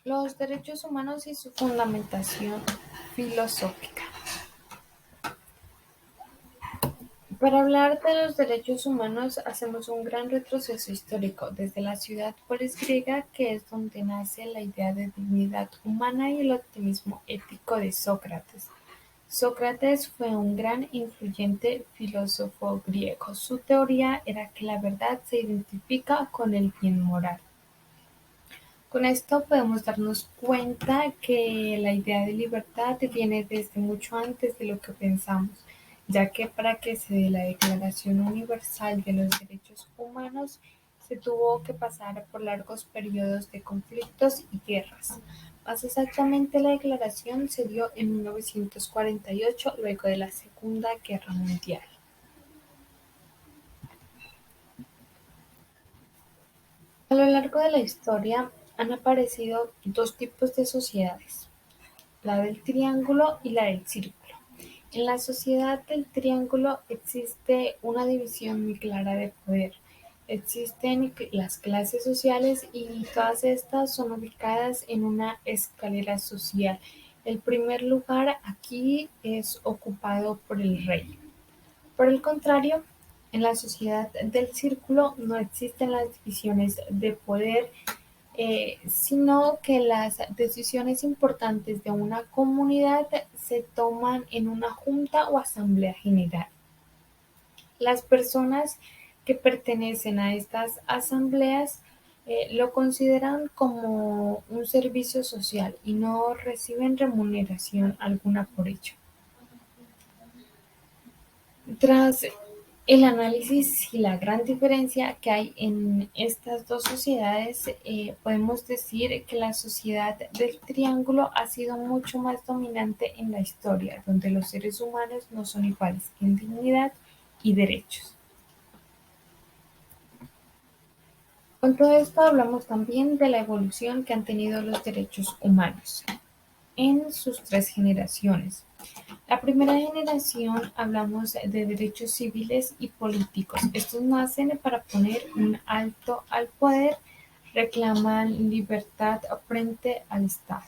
Los derechos humanos y su fundamentación filosófica. Para hablar de los derechos humanos hacemos un gran retroceso histórico desde la ciudad polis griega, que es donde nace la idea de dignidad humana y el optimismo ético de Sócrates. Sócrates fue un gran influyente filósofo griego. Su teoría era que la verdad se identifica con el bien moral. Con esto podemos darnos cuenta que la idea de libertad viene desde mucho antes de lo que pensamos, ya que para que se dé la Declaración Universal de los Derechos Humanos se tuvo que pasar por largos periodos de conflictos y guerras. Más exactamente, la declaración se dio en 1948, luego de la Segunda Guerra Mundial. A lo largo de la historia han aparecido dos tipos de sociedades: la del triángulo y la del círculo. En la sociedad del triángulo existe una división muy clara de poder. Existen las clases sociales y todas estas son ubicadas en una escalera social. El primer lugar aquí es ocupado por el rey. Por el contrario, en la sociedad del círculo no existen las divisiones de poder, sino que las decisiones importantes de una comunidad se toman en una junta o asamblea general. Las personas que pertenecen a estas asambleas lo consideran como un servicio social y no reciben remuneración alguna por ello. Tras el análisis y la gran diferencia que hay en estas dos sociedades, podemos decir que la sociedad del triángulo ha sido mucho más dominante en la historia, donde los seres humanos no son iguales en dignidad y derechos. Con todo esto hablamos también de la evolución que han tenido los derechos humanos en sus tres generaciones. La primera generación hablamos de derechos civiles y políticos. Estos nacen para poner un alto al poder, reclaman libertad frente al Estado.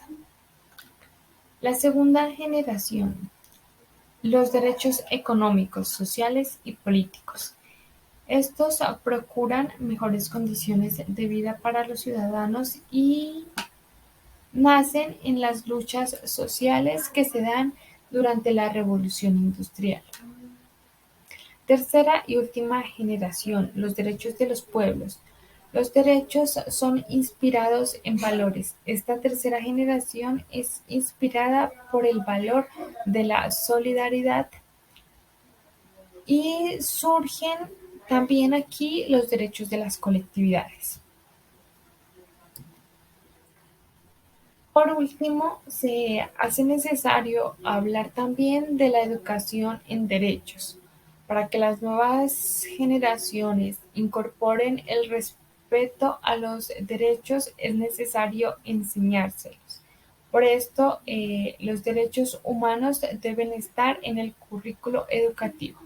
La segunda generación, los derechos económicos, sociales y políticos. Estos procuran mejores condiciones de vida para los ciudadanos y nacen en las luchas sociales que se dan durante la Revolución Industrial. Tercera y última generación, los derechos de los pueblos. Los derechos son inspirados en valores. Esta tercera generación es inspirada por el valor de la solidaridad y surgen también aquí los derechos de las colectividades. Por último, se hace necesario hablar también de la educación en derechos, para que las nuevas generaciones incorporen el respeto a los derechos es necesario enseñárselos. Por esto, los derechos humanos deben estar en el currículo educativo.